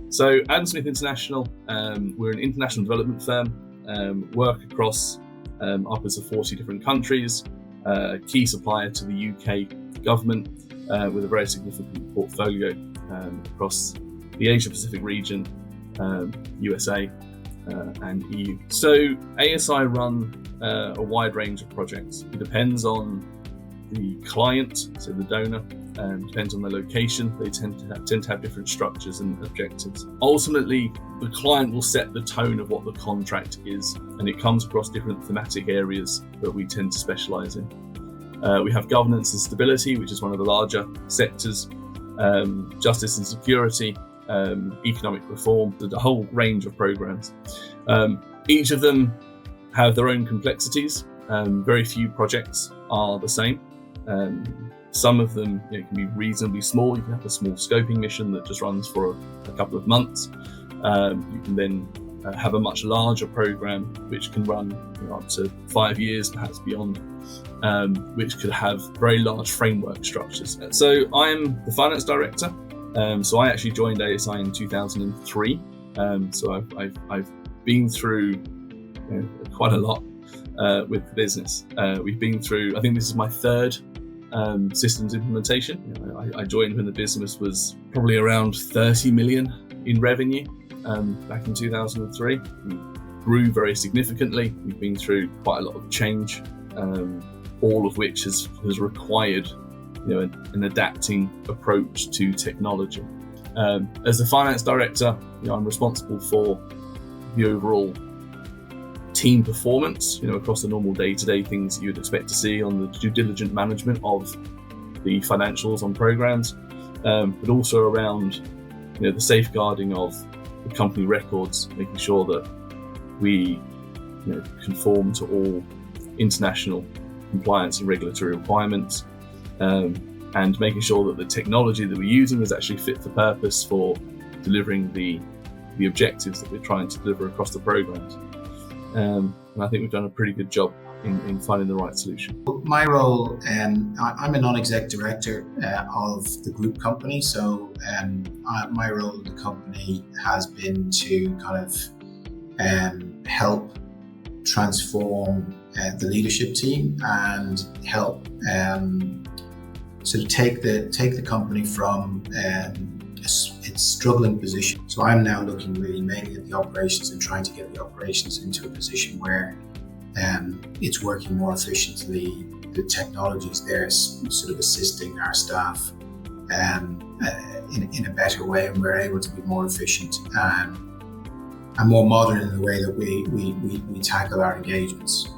So Adam Smith International, we're an international development firm, work across upwards of 40 different countries, key supplier to the UK government with a very significant portfolio across the Asia Pacific region, USA and EU. So ASI run a wide range of projects. It depends on the client, so the donor, depends on the location. They tend to have different structures and objectives. Ultimately, the client will set the tone of what the contract is, and it comes across different thematic areas that we tend to specialize in. We have governance and stability, which is one of the larger sectors, justice and security, economic reform, the whole range of programs. Each of them have their own complexities. Very few projects are the same. Some of them can be reasonably small. You can have a small scoping mission that just runs for a couple of months. You can then have a much larger program which can run up to 5 years, perhaps beyond, which could have very large framework structures. So I'm the finance director. So I actually joined ASI in 2003. So I've been through quite a lot with the business. We've been through, I think this is my third systems implementation. I joined when the business was probably around 30 million in revenue back in 2003. We grew very significantly. We've been through quite a lot of change, all of which has required an adapting approach to technology. As the finance director, I'm responsible for the overall team performance, across the normal day-to-day things that you'd expect to see on the due diligent management of the financials on programs, but also around, the safeguarding of the company records, making sure that we, conform to all international compliance and regulatory requirements, and making sure that the technology that we're using is actually fit for purpose for delivering the objectives that we're trying to deliver across the programs. And I think we've done a pretty good job in finding the right solution. My role, I'm a non-exec director of the group company. So my role in the company has been to kind of help transform the leadership team and help sort of take the company from its struggling position. So I'm now looking really mainly at the operations and trying to get the operations into a position where it's working more efficiently. The technology is there, sort of assisting our staff in a better way, and we're able to be more efficient and more modern in the way that we tackle our engagements.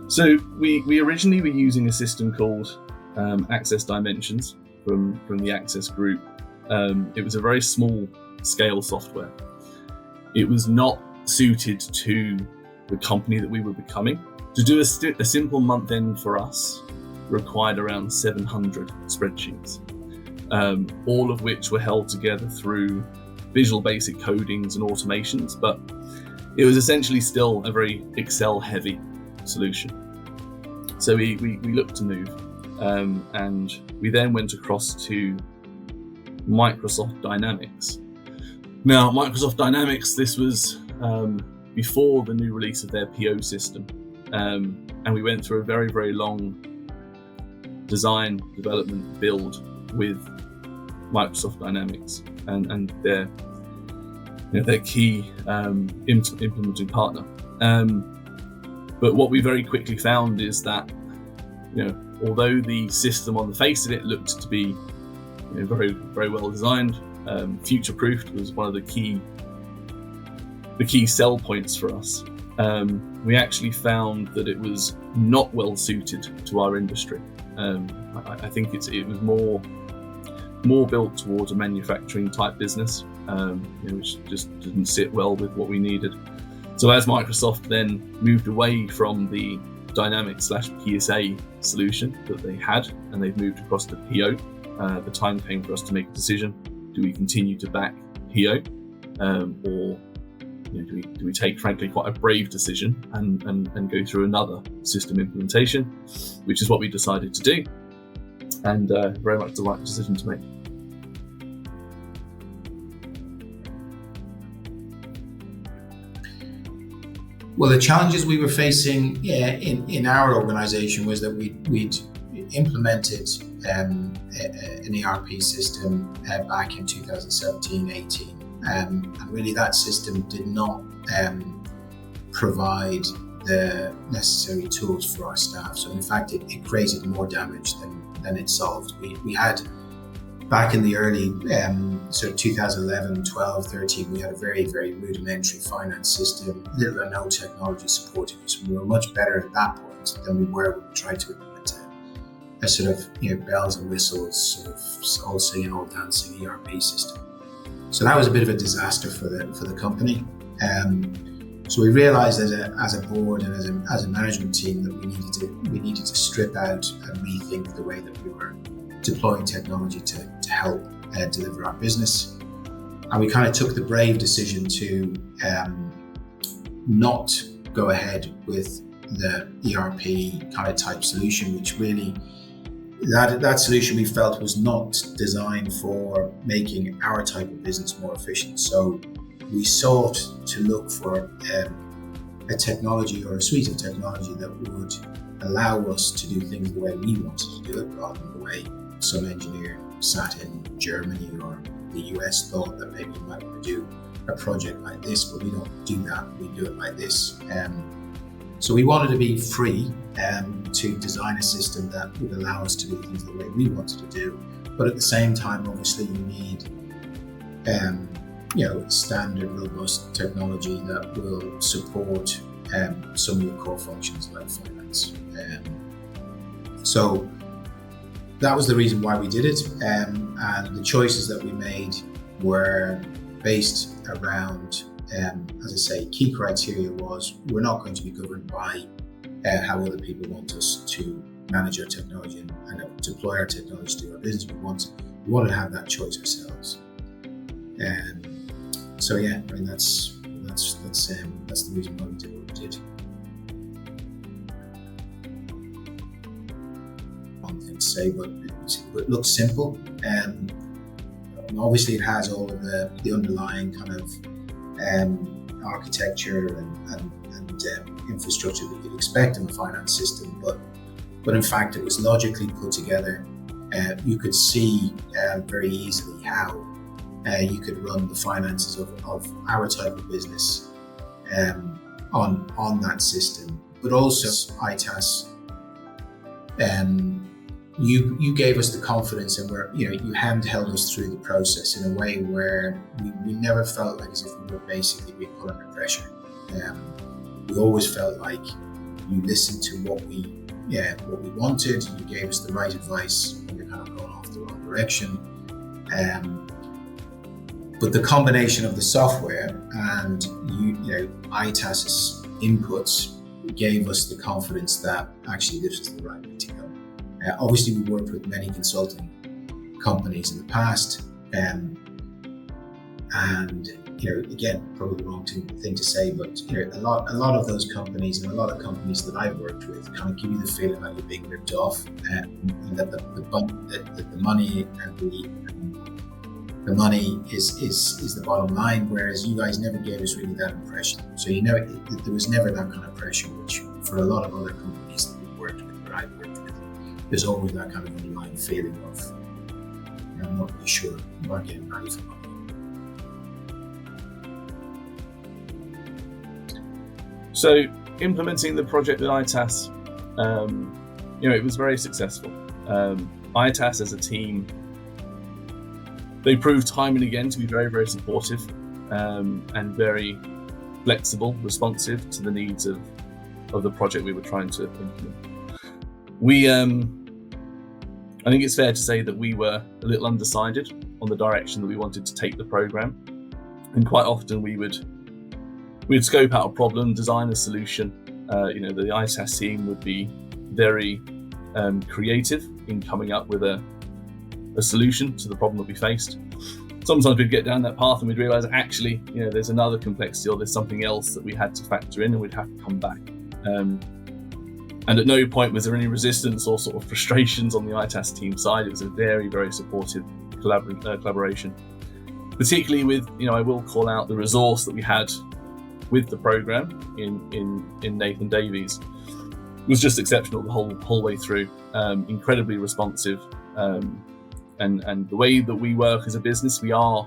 So we originally were using a system called Access Dimensions from the Access Group. It was a very small scale software. It was not suited to the company that we were becoming. To do a simple month end for us required around 700 spreadsheets, all of which were held together through Visual Basic codings and automations, but it was essentially still a very Excel heavy solution. So we looked to move, and we then went across to Microsoft Dynamics. Now, Microsoft Dynamics, this was before the new release of their PO system, and we went through a very, very long design, development, build with Microsoft Dynamics and their key implementing partner. But what we very quickly found is that, although the system on the face of it looked to be very, very well designed, future-proofed was one of the key sell points for us. We actually found that it was not well suited to our industry. I think it was more built towards a manufacturing type business, which just didn't sit well with what we needed. So as Microsoft then moved away from the Dynamics/PSA solution that they had, and they've moved across to PO, the time came for us to make a decision. Do we continue to back PO, or do we take, frankly, quite a brave decision and go through another system implementation, which is what we decided to do, and very much the right decision to make. Well, the challenges we were facing in our organisation was that we'd implemented an ERP system back in 2017-18, and really that system did not provide the necessary tools for our staff. So in fact, it created more damage than it solved. We had, back in the early sort of 2011, 12, 13, we had a very, very rudimentary finance system, little or no technology supporting us. We were much better at that point than we were when we tried to implement a sort of bells and whistles, sort of all singing, all dancing ERP system. So that was a bit of a disaster for the company. So we realised as a board and as a management team that we needed to strip out and rethink the way that we were deploying technology to help deliver our business. And we kind of took the brave decision to not go ahead with the ERP kind of type solution, which really, that solution we felt was not designed for making our type of business more efficient. So we sought to look for a technology or a suite of technology that would allow us to do things the way we wanted to do it, rather than the way some engineer sat in Germany or the US thought that maybe you might want to do a project like this, but we don't do that, we do it like this. So we wanted to be free to design a system that would allow us to do things the way we wanted to do, but at the same time, obviously, you need standard, robust technology that will support some of your core functions like finance. So that was the reason why we did it, and the choices that we made were based around, as I say, key criteria was we're not going to be governed by how other people want us to manage our technology and deploy our technology to do our business. We want to have that choice ourselves. So yeah, I mean that's the reason why we did what we did. One thing to say, but it looks simple. Obviously, it has all of the underlying kind of architecture and infrastructure that you'd expect in a finance system, but in fact, it was logically put together. You could see very easily how you could run the finances of our type of business on that system, but also itas. You gave us the confidence, and you handheld us through the process in a way where we never felt like as if we were basically being put under pressure. We always felt like you listened to what we wanted. You gave us the right advice when we were kind of going off the wrong direction. But the combination of the software and itas's inputs gave us the confidence that actually this was the right way to go. Obviously, we worked with many consulting companies in the past, and again, probably the wrong thing to say, but a lot of those companies and a lot of companies that I've worked with kind of give you the feeling that you're being ripped off, and that the money and the money is the bottom line, whereas you guys never gave us really that impression. So there was never that kind of pressure, which for a lot of other companies that we've worked with, or I've worked with, there's always that kind of underlying feeling of, I'm not really sure, I'm not getting value for money. So implementing the project with itas, it was very successful. itas as a team, they proved time and again to be very, very supportive and very flexible, responsive to the needs of the project we were trying to implement. I think it's fair to say that we were a little undecided on the direction that we wanted to take the program, and quite often we'd scope out a problem, design a solution. The itas team would be very creative in coming up with a solution to the problem that we faced. Sometimes we'd get down that path and we'd realise actually, there's another complexity or there's something else that we had to factor in, and we'd have to come back. And at no point was there any resistance or sort of frustrations on the itas team side. It was a very, very supportive collaboration, particularly with, I will call out the resource that we had with the program in Nathan Davies was just exceptional the whole way through. Incredibly responsive, and the way that we work as a business, we're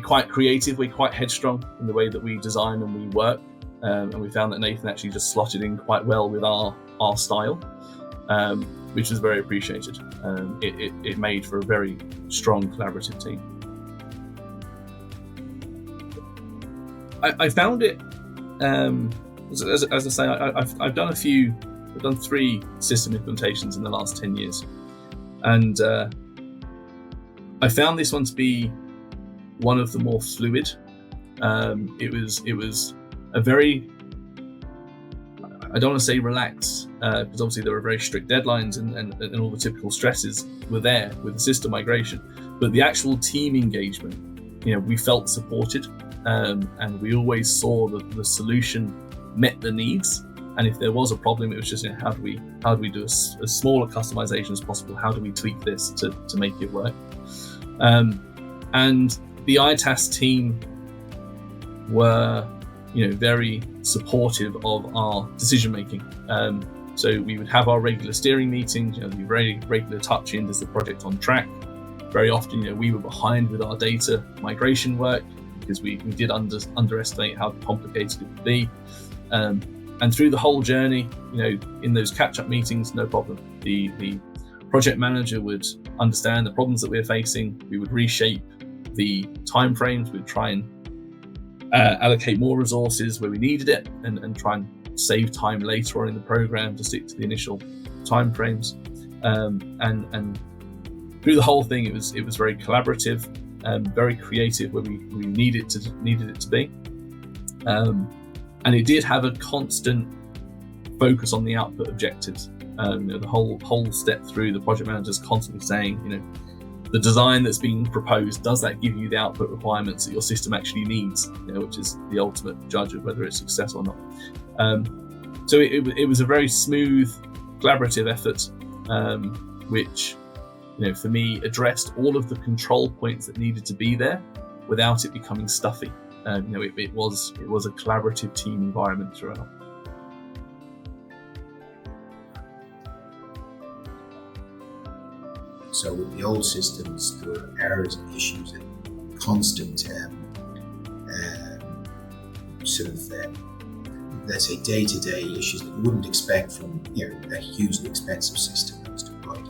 quite creative, we're quite headstrong in the way that we design and we work, and we found that Nathan actually just slotted in quite well with our style, which was very appreciated. It made for a very strong collaborative team. I found it, as I say, I've done 3 system implementations in the last 10 years, and I found this one to be one of the more fluid. It was a very, I don't want to say relaxed, because obviously there were very strict deadlines and all the typical stresses were there with the system migration, but the actual team engagement, we felt supported, and we always saw that the solution met the needs. And if there was a problem, it was just how do we do as small a customization as possible? How do we tweak this to make it work? And the itas team were, very supportive of our decision making. So we would have our regular steering meetings, the very regular touch-in, is the project on track? Very often, we were behind with our data migration work because we did underestimate how complicated it would be. And through the whole journey, in those catch-up meetings, no problem. The project manager would understand the problems that we were facing. We would reshape the timeframes. We'd try and allocate more resources where we needed it, and try and save time later on in the program to stick to the initial timeframes. And through the whole thing, it was very collaborative, very creative where we needed it to be. And it did have a constant focus on the output objectives. The whole step through, the project manager's constantly saying, the design that's being proposed, does that give you the output requirements that your system actually needs? Which is the ultimate judge of whether it's success or not. So it was a very smooth, collaborative effort, which, for me, addressed all of the control points that needed to be there without it becoming stuffy. It was a collaborative team environment throughout. So with the old systems, there were errors and issues and constant let's say day-to-day issues that you wouldn't expect from a hugely expensive system that was deployed.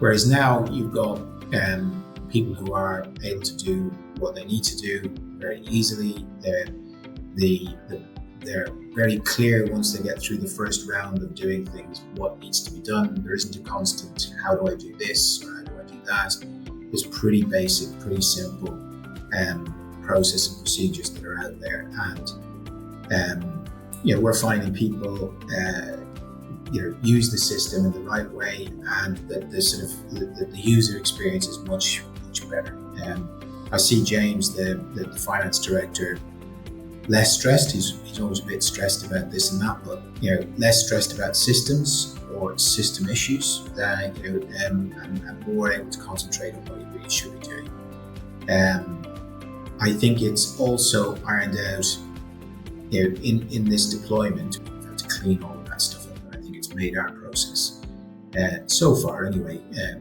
Whereas now you've got people who are able to do what they need to do very easily. They're very clear once they get through the first round of doing things what needs to be done. There isn't a constant, how do I do this or how do I do that? There's pretty basic, pretty simple process and procedures that are out there. And we're finding people use the system in the right way, and that the user experience is much better. I see James, the finance director, less stressed. He's always a bit stressed about this and that, but less stressed about systems or system issues, and more able to concentrate on what he really should be doing. I think it's also ironed out, in this deployment, we've had to clean all of that stuff up. And I think it's made our process, so far anyway,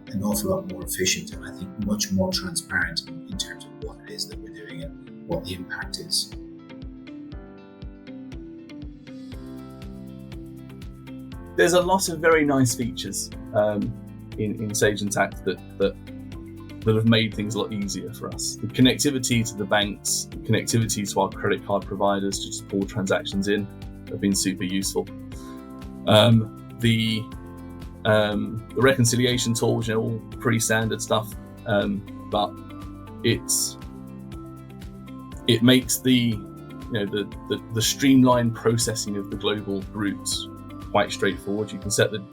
an awful lot more efficient, and I think much more transparent in terms of what it is that we're doing and what the impact is. There's a lot of very nice features in Sage Intacct that have made things a lot easier for us. The connectivity to the banks, the connectivity to our credit card providers to just pull transactions in have been super useful. The reconciliation tools, all pretty standard stuff, but it makes the streamlined processing of the global groups quite straightforward. You can set the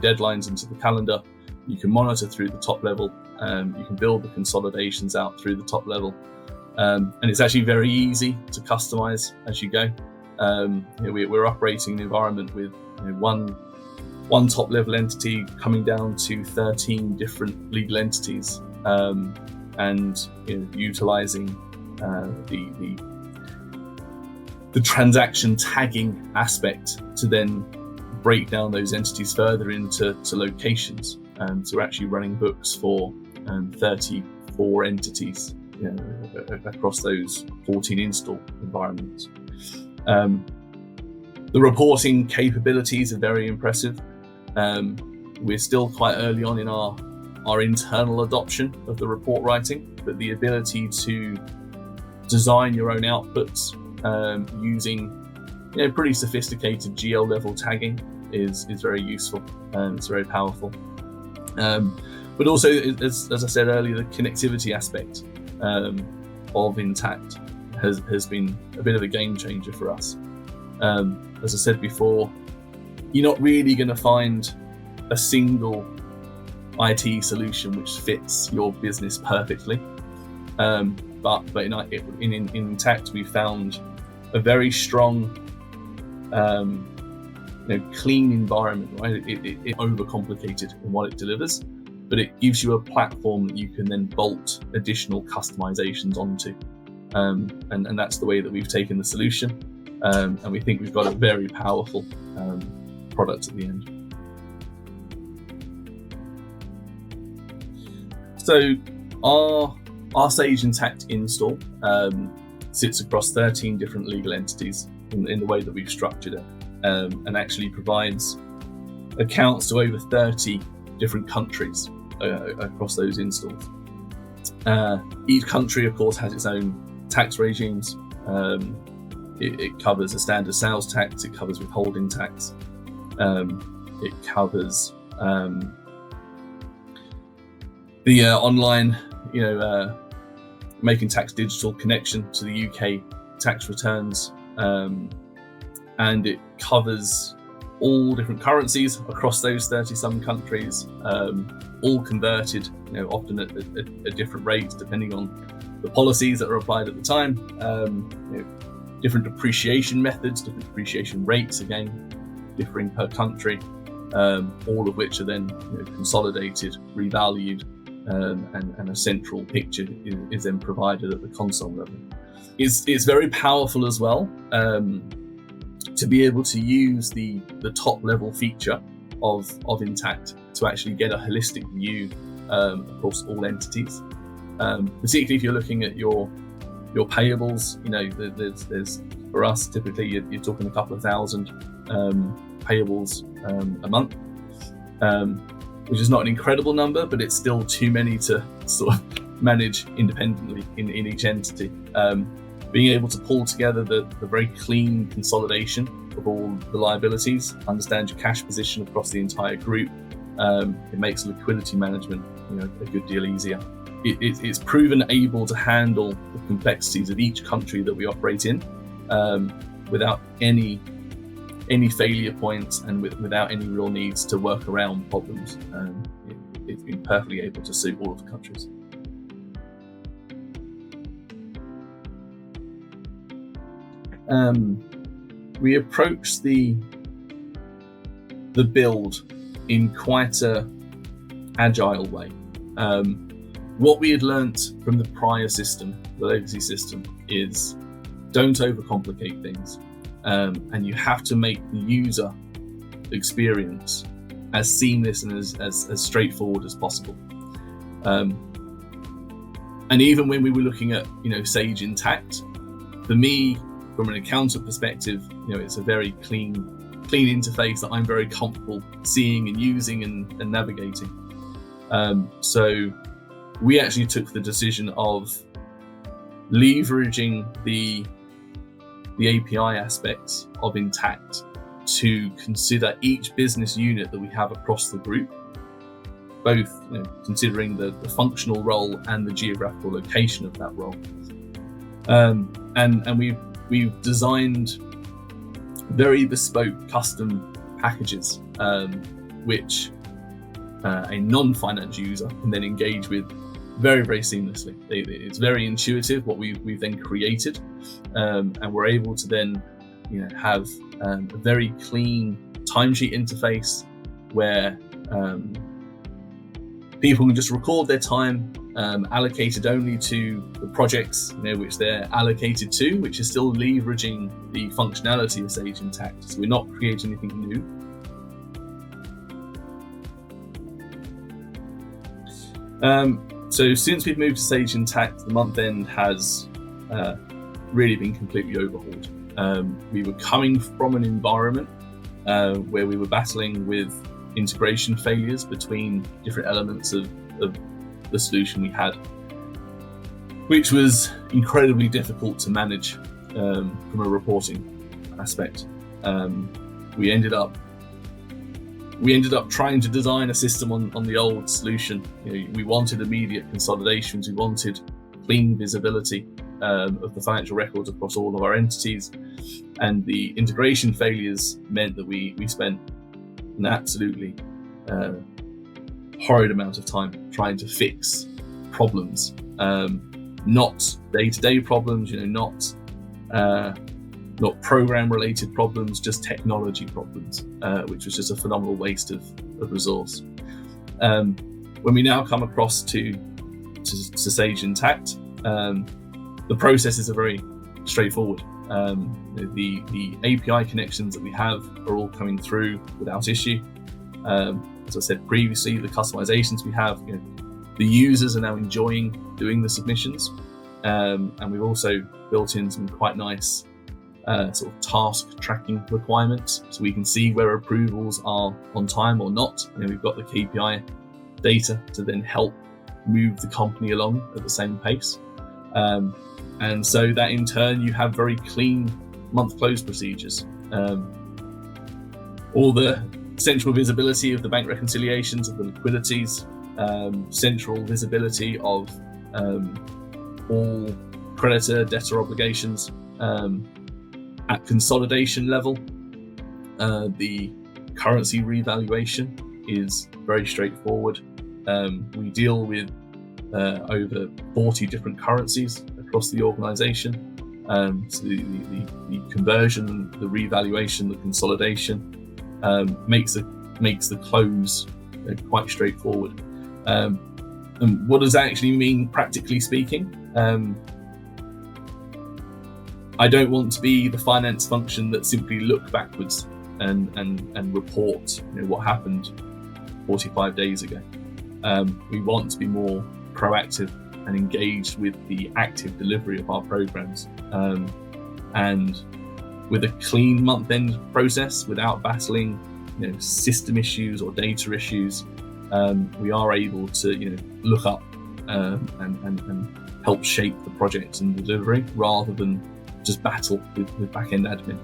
deadlines into the calendar. You can monitor through the top level. You can build the consolidations out through the top level, and it's actually very easy to customize as you go. We're operating an environment with one top level entity coming down to 13 different legal entities, and utilizing the transaction tagging aspect to then break down those entities further into locations. So we're actually running books for 34 entities, across those 14 install environments. The reporting capabilities are very impressive. We're still quite early on in our internal adoption of the report writing, but the ability to design your own outputs using pretty sophisticated GL level tagging is very useful. It's very powerful. But also, as I said earlier, the connectivity aspect of Intacct has been a bit of a game changer for us. As I said before, you're not really going to find a single IT solution which fits your business perfectly. But in Intacct, we found a very strong, clean environment. Right, it overcomplicated in what it delivers, but it gives you a platform that you can then bolt additional customizations onto, and that's the way that we've taken the solution, and we think we've got a very powerful product at the end. So our Sage Intacct install sits across 13 different legal entities in the way that we've structured it, and actually provides accounts to over 30 different countries across those installs. Each country, of course, has its own tax regimes. It covers a standard sales tax, it covers withholding tax, it covers the online, making tax digital connection to the UK tax returns, and it covers all different currencies across those 30-some countries, all converted, often at different rates depending on the policies that are applied at the time. Different depreciation methods, different depreciation rates, again, differing per country, all of which are then consolidated, revalued, and a central picture is then provided at the console level. It's very powerful as well to be able to use the top level feature of Intacct to actually get a holistic view across all entities. Particularly if you're looking at your payables, there's for us typically you're talking a couple of thousand payables a month, which is not an incredible number, but it's still too many to sort of manage independently in each entity. Being able to pull together the very clean consolidation of all the liabilities, understand your cash position across the entire group, it makes liquidity management a good deal easier. It's proven able to handle the complexities of each country that we operate in without any failure points and without any real needs to work around problems. It's been perfectly able to suit all of the countries. We approached the build in quite a agile way. What we had learnt from the prior system, the legacy system, is don't overcomplicate things, and you have to make the user experience as seamless and as straightforward as possible. And even when we were looking at Sage Intacct, for me, from an accountant perspective, it's a very clean interface that I'm very comfortable seeing and using and navigating. So we actually took the decision of leveraging the API aspects of Intacct to consider each business unit that we have across the group, both considering the functional role and the geographical location of that role. And we've designed very bespoke custom packages, which a non-finance user can then engage with very, very seamlessly. It's very intuitive what we've then created, and we're able to then have a very clean timesheet interface where people can just record their time, allocated only to the projects which they're allocated to, which is still leveraging the functionality of Sage Intacct. So we're not creating anything new. So since we've moved to Sage Intacct, the month end has really been completely overhauled. We were coming from an environment where we were battling with integration failures between different elements of the solution we had, which was incredibly difficult to manage from a reporting aspect. We ended up trying to design a system on the old solution. We wanted immediate consolidations, we wanted clean visibility of the financial records across all of our entities, and the integration failures meant that we spent an absolutely horrid amount of time trying to fix problems, not day-to-day problems, not program-related problems, just technology problems, which was just a phenomenal waste of resource. When we now come across to Sage Intacct, the processes are very straightforward. The API connections that we have are all coming through without issue. As I said previously, the customizations we have, the users are now enjoying doing the submissions, and we've also built in some quite nice sort of task tracking requirements, so we can see where approvals are on time or not. We've got the KPI data to then help move the company along at the same pace, and so that in turn you have very clean month close procedures. All the central visibility of the bank reconciliations, of the liquidities, central visibility of all creditor debtor obligations. At consolidation level, the currency revaluation is very straightforward. We deal with over 40 different currencies across the organisation. So the conversion, the revaluation, the consolidation makes the close quite straightforward. And what does that actually mean, practically speaking? I don't want to be the finance function that simply look backwards and report what happened 45 days ago. We want to be more proactive and engaged with the active delivery of our programs, and with a clean month-end process without battling system issues or data issues. We are able to look up and help shape the project and delivery rather than just battle with back-end admin,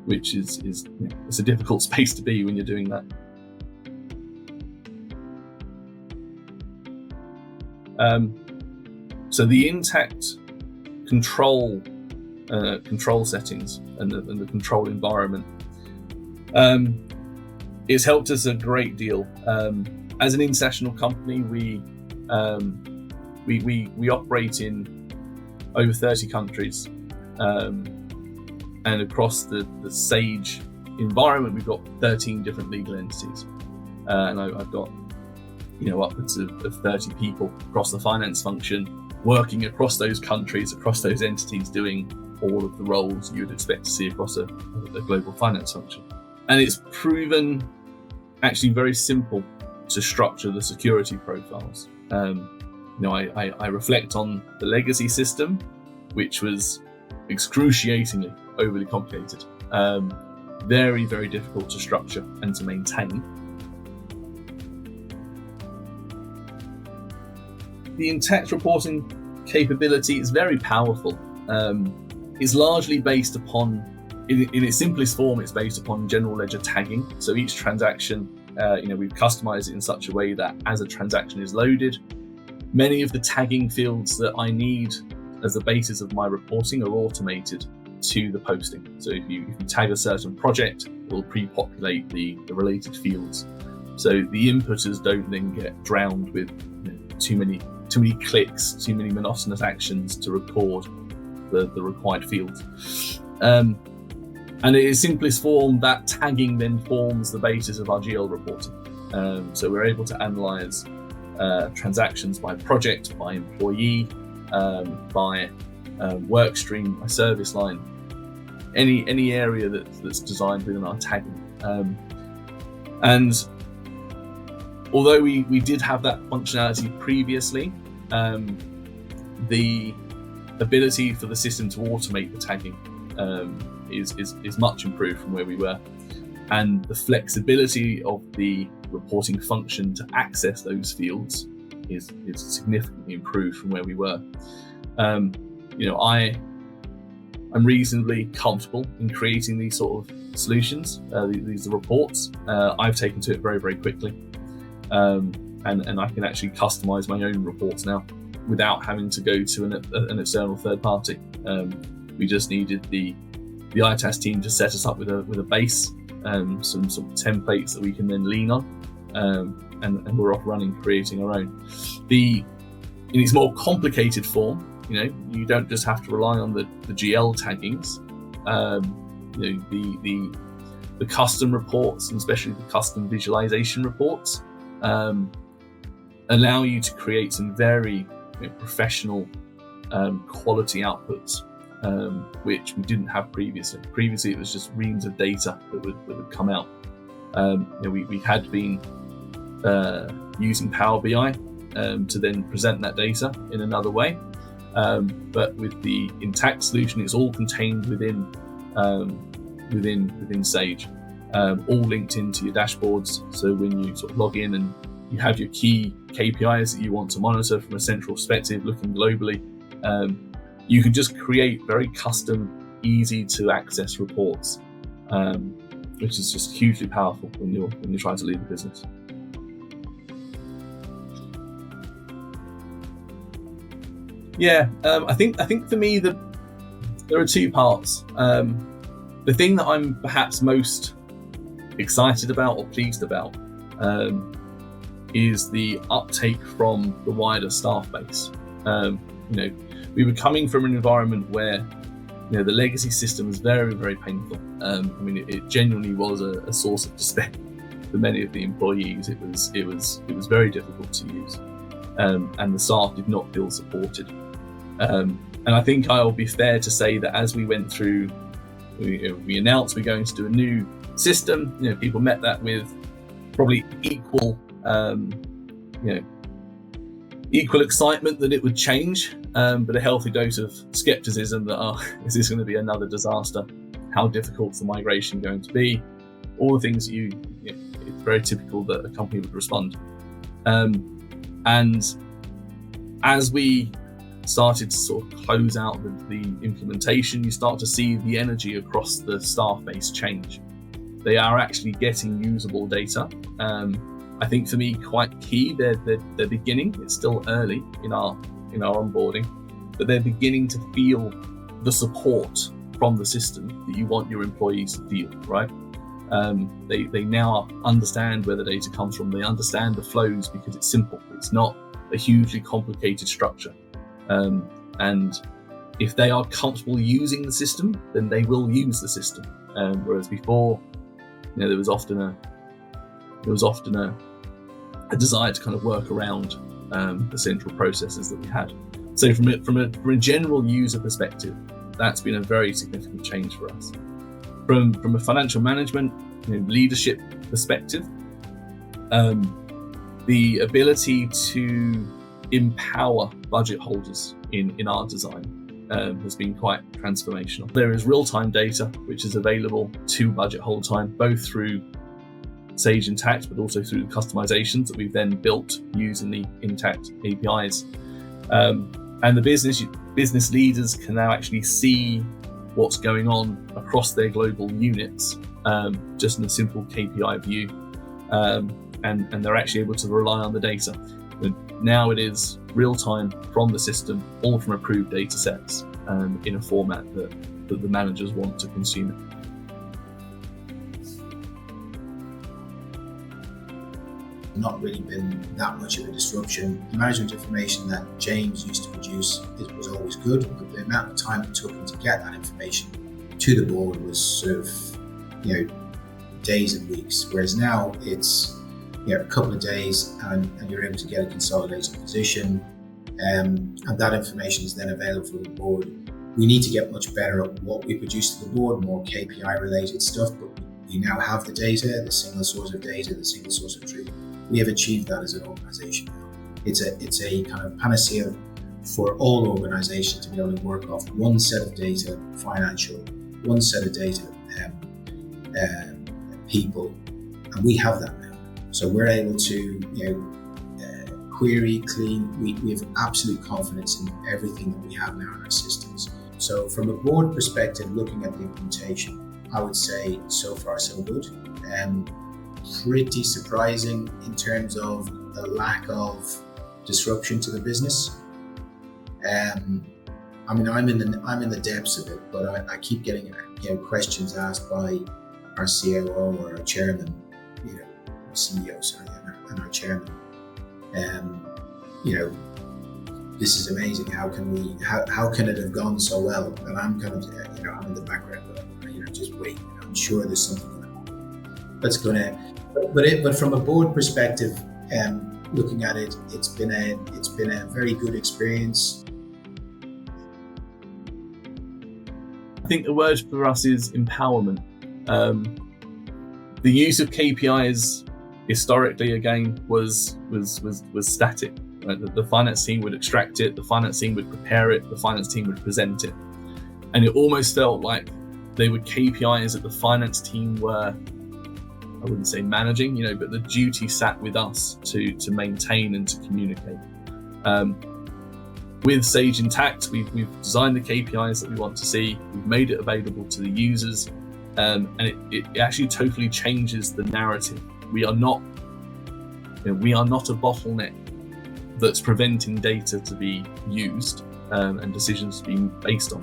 which is it's a difficult space to be when you're doing that. So the Intacct control settings and the control environment, it's helped us a great deal. As an international company, we operate in over 30 countries, and across the Sage environment, we've got 13 different legal entities, and I've got upwards of 30 people across the finance function working across those countries, across those entities, doing all of the roles you would expect to see across a global finance function. And it's proven actually very simple to structure the security profiles. I reflect on the legacy system, which was excruciatingly overly complicated, very, very difficult to structure and to maintain. The Intacct reporting capability is very powerful. It's largely based upon, in its simplest form, it's based upon general ledger tagging. So each transaction, we've customized it in such a way that as a transaction is loaded, many of the tagging fields that I need as the basis of my reporting are automated to the posting. So if you tag a certain project, it will pre-populate the related fields. So the inputters don't then get drowned with too many clicks, too many monotonous actions to record the required fields. And in its simplest form, that tagging then forms the basis of our GL reporting. So we're able to analyze transactions by project, by employee, by work stream, by service line, any area that's designed within our tagging. And although we did have that functionality previously, the ability for the system to automate the tagging is much improved from where we were, and the flexibility of the reporting function to access those fields is significantly improved from where we were. I'm reasonably comfortable in creating these sort of solutions, these reports. I've taken to it very, very quickly, and I can actually customize my own reports now without having to go to an external third party. We just needed the itas team to set us up with a base, some sort of templates that we can then lean on, and we're off running, creating our own. In its more complicated form, you don't just have to rely on the GL taggings. The custom reports, and especially the custom visualization reports, allow you to create some very professional quality outputs, which we didn't have previously. Previously, it was just reams of data that would come out. We had been using Power BI to then present that data in another way, but with the Intacct solution, it's all contained within Sage, all linked into your dashboards. So when you sort of log in and you have your key KPIs that you want to monitor from a central perspective, looking globally, you can just create very custom, easy to access reports, which is just hugely powerful when you're trying to lead a business. Yeah, I think for me there are two parts. The thing that I'm perhaps most excited about or pleased about is the uptake from the wider staff base. We were coming from an environment where the legacy system was very, very painful. It genuinely was a source of despair for many of the employees. It was very difficult to use, and the staff did not feel supported. And I think I'll be fair to say that as we went through, we announced we're going to do a new system. People met that with probably equal excitement that it would change, but a healthy dose of skepticism that, is this going to be another disaster? How difficult is the migration going to be? All the things that it's very typical that a company would respond. And as we started to sort of close out the implementation, you start to see the energy across the staff base change. They are actually getting usable data. I think for me, quite key, they're beginning. It's still early in our onboarding, but they're beginning to feel the support from the system that you want your employees to feel, right? They now understand where the data comes from. They understand the flows because it's simple. It's not a hugely complicated structure. And if they are comfortable using the system, then they will use the system. Whereas before, there was often a desire to kind of work around the central processes that we had. So from a general user perspective, that's been a very significant change for us. From a financial management, leadership perspective, the ability to empower budget holders in our design has been quite transformational. There is real-time data which is available to budget hold time, both through Sage Intacct, but also through the customizations that we've then built using the Intacct APIs. And the business leaders can now actually see what's going on across their global units, just in a simple KPI view, and they're actually able to rely on the data. And now it is real time from the system, all from approved data sets, in a format that the managers want to consume it. Not really been that much of a disruption. The management information that James used to produce was always good, but the amount of time it took him to get that information to the board was sort of, days and weeks. Whereas now it's a couple of days, and you're able to get a consolidated position, and that information is then available for the board. We need to get much better at what we produce to the board, more KPI related stuff, but we now have the data, the single source of data, the single source of truth. We have achieved that as an organization. It's a kind of panacea for all organizations to be able to work off one set of data, financial, one set of data, people, and we have that now. So we're able to, query, clean. We have absolute confidence in everything that we have now in our systems. So from a board perspective, looking at the implementation, I would say so far so good. Pretty surprising in terms of the lack of disruption to the business. I'm in the depths of it, but I keep getting questions asked by our COO or our chairman, CEO, sorry, and our chairman. This is amazing. How can it have gone so well? And I'm kind of, I'm in the background, but just wait. I'm sure there's something going to happen that's going to. But from a board perspective, looking at it, it's been a very good experience. I think the word for us is empowerment. The use of KPIs historically, again, was static. Right? The finance team would extract it, the finance team would prepare it, the finance team would present it, and it almost felt like they were KPIs that the finance team were, I wouldn't say managing, but the duty sat with us to maintain and to communicate. With Sage Intacct, we've designed the KPIs that we want to see, we've made it available to the users, and it actually totally changes the narrative. We are not a bottleneck that's preventing data to be used and decisions to be based on.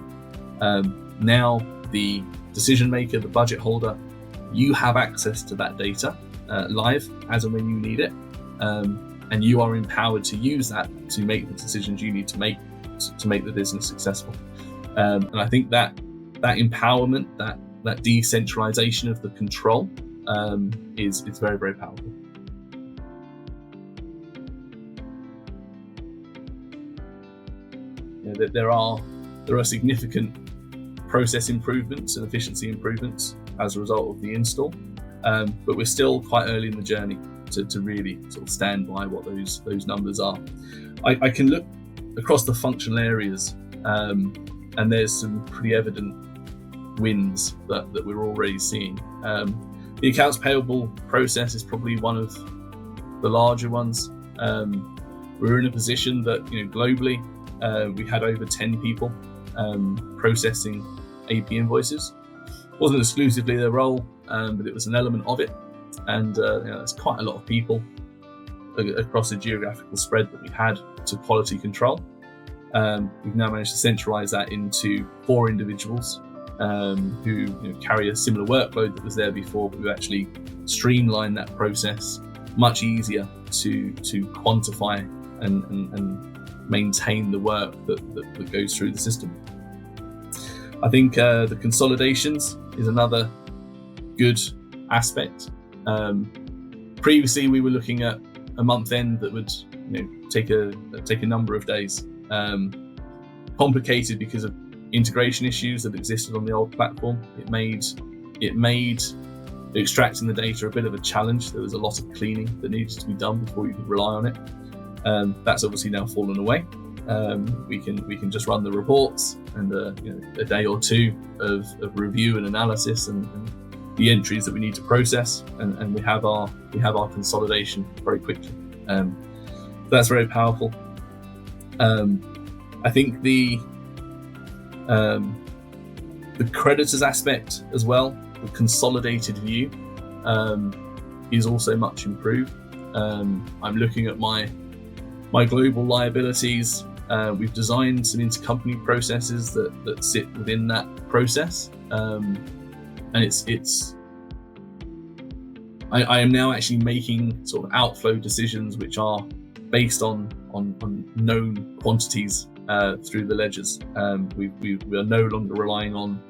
Now the decision maker, the budget holder, you have access to that data live as and when you need it, and you are empowered to use that to make the decisions you need to make the business successful. And I think that empowerment, that decentralization of the control is very, very powerful. There are significant process improvements and efficiency improvements as a result of the install, but we're still quite early in the journey to really sort of stand by what those numbers are. I can look across the functional areas, and there's some pretty evident wins that we're already seeing. The accounts payable process is probably one of the larger ones. We're in a position that globally we had over 10 people processing AP invoices. It wasn't exclusively their role, but it was an element of it, and there's quite a lot of people across the geographical spread that we had to quality control. We've now managed to centralize that into 4 individuals who carry a similar workload that was there before, but we actually streamlined that process much easier to quantify and maintain the work that goes through the system. I think the consolidations is another good aspect. Previously, we were looking at a month end that would take a number of days. Complicated because of integration issues that existed on the old platform. It made extracting the data a bit of a challenge. There was a lot of cleaning that needed to be done before you could rely on it. That's obviously now fallen away. We can just run the reports and a day or two of review and analysis and the entries that we need to process, and we have our consolidation very quickly. That's very powerful. I think the creditors aspect as well, the consolidated view, is also much improved. I'm looking at my global liabilities. We've designed some intercompany processes that sit within that process, and I am now actually making sort of outflow decisions which are based on known quantities through the ledgers. We are no longer relying on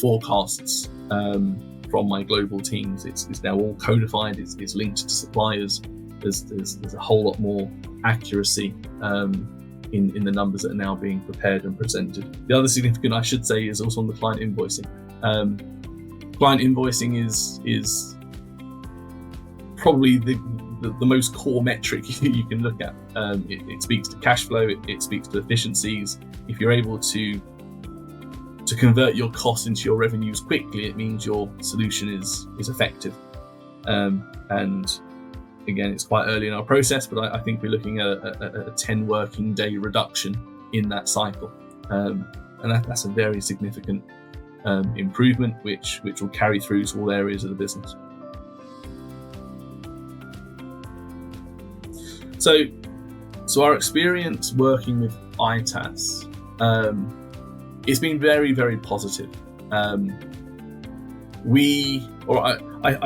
forecasts from from my global teams. It's now all codified. It's linked to suppliers. There's a whole lot more accuracy in the numbers that are now being prepared and presented. The other significant, I should say, is also on the client invoicing. Client invoicing is probably the most core metric you can look at. It speaks to cash flow. It speaks to efficiencies. If you're able to convert your costs into your revenues quickly, it means your solution is effective. And again, it's quite early in our process, but I think we're looking at a 10 working day reduction in that cycle. And that's a very significant improvement, which will carry through to all areas of the business. So our experience working with itas, it's been very, very positive. I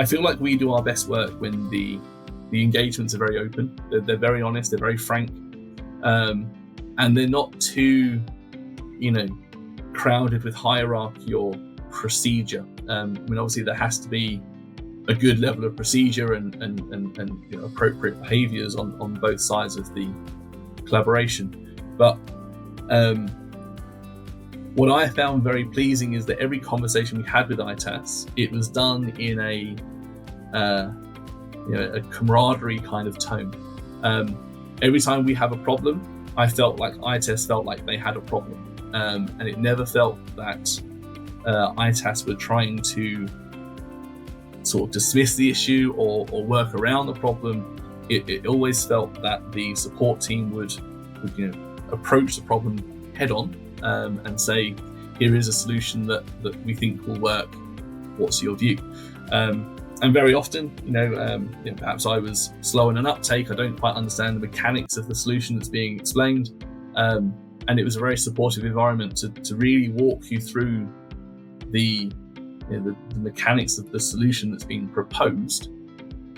feel like we do our best work when the engagements are very open. They're very honest. They're very frank, and they're not too, crowded with hierarchy or procedure. Obviously there has to be a good level of procedure and appropriate behaviours on both sides of the collaboration. But what I found very pleasing is that every conversation we had with itas, it was done in a camaraderie kind of tone. Every time we have a problem, I felt like itas felt like they had a problem, and it never felt that itas were trying to sort of dismiss the issue or work around the problem. It always felt that the support team would approach the problem head on, and say, here is a solution that we think will work. What's your view? And very often, perhaps I was slow in an uptake. I don't quite understand the mechanics of the solution that's being explained. And it was a very supportive environment to really walk you through the mechanics of the solution that's being proposed.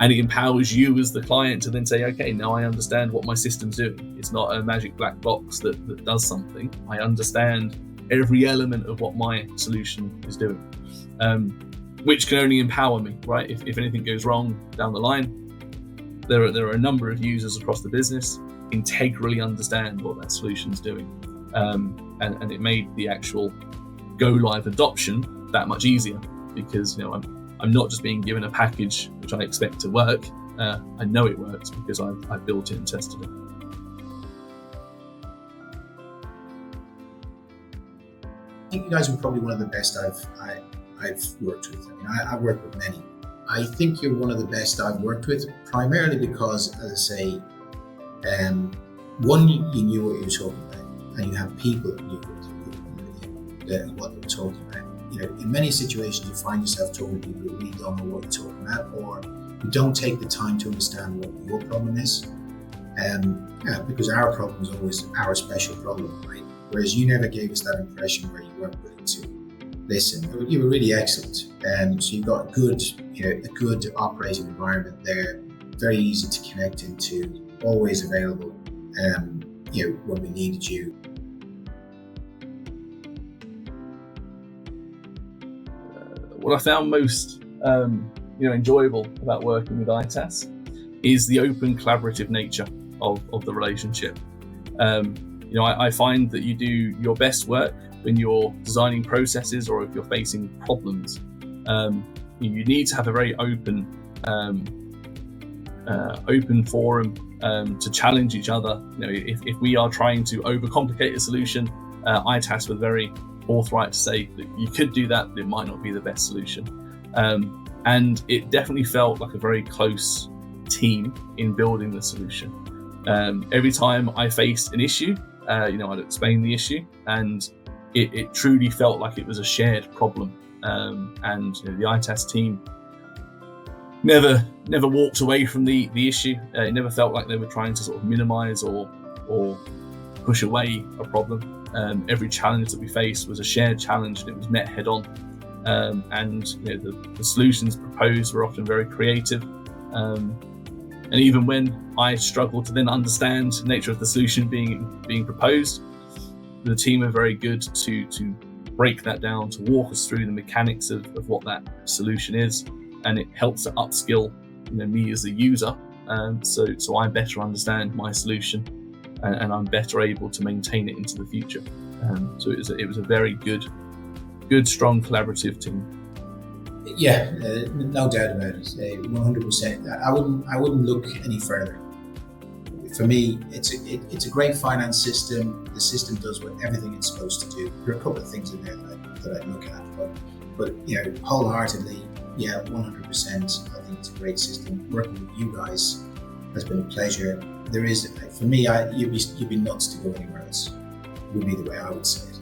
And it empowers you as the client to then say, okay, now I understand what my system's doing. It's not a magic black box that does something. I understand every element of what my solution is doing, which can only empower me, right? If anything goes wrong down the line, there are a number of users across the business integrally understand what that solution's doing. And it made the actual go live adoption that much easier, because I'm not just being given a package which I expect to work. I know it works because I've built it and tested it. I think you guys are probably one of the best I've worked with. I've worked with many. I think you're one of the best I've worked with, primarily because, as I say, one, you knew what you were talking about, and you have people that knew what they were talking about. In many situations, you find yourself talking to people who really don't know what you're talking about, or who don't take the time to understand what your problem is. Because our problem is always our special problem, right? Whereas you never gave us that impression where you weren't willing to listen. You were really excellent. So you've got a good operating environment there, very easy to connect into, always available, when we needed you. What I found most enjoyable about working with itas is the open collaborative nature of the relationship. I find that you do your best work when you're designing processes or if you're facing problems. You need to have a very open forum to challenge each other. If we are trying to overcomplicate a solution, itas were very forthright to say that you could do that, but it might not be the best solution. And it definitely felt like a very close team in building the solution. Every time I faced an issue, I'd explain the issue, and it truly felt like it was a shared problem. And the itas team never walked away from the issue. It never felt like they were trying to sort of minimize or push away a problem. Every challenge that we faced was a shared challenge, and it was met head on. And the solutions proposed were often very creative. And even when I struggled to then understand the nature of the solution being proposed, the team are very good to break that down, to walk us through the mechanics of what that solution is, and it helps to upskill me as a user, so I better understand my solution, and I'm better able to maintain it into the future. So it was a very good, strong collaborative team. Yeah, no doubt about it. 100%. I wouldn't look any further. For me, it's a great finance system. The system does everything it's supposed to do. There are a couple of things in there that I look at, but wholeheartedly, 100%. I think it's a great system. Working with you guys has been a pleasure. There is, for me, you'd be nuts to go anywhere else. Would be the way I would say it.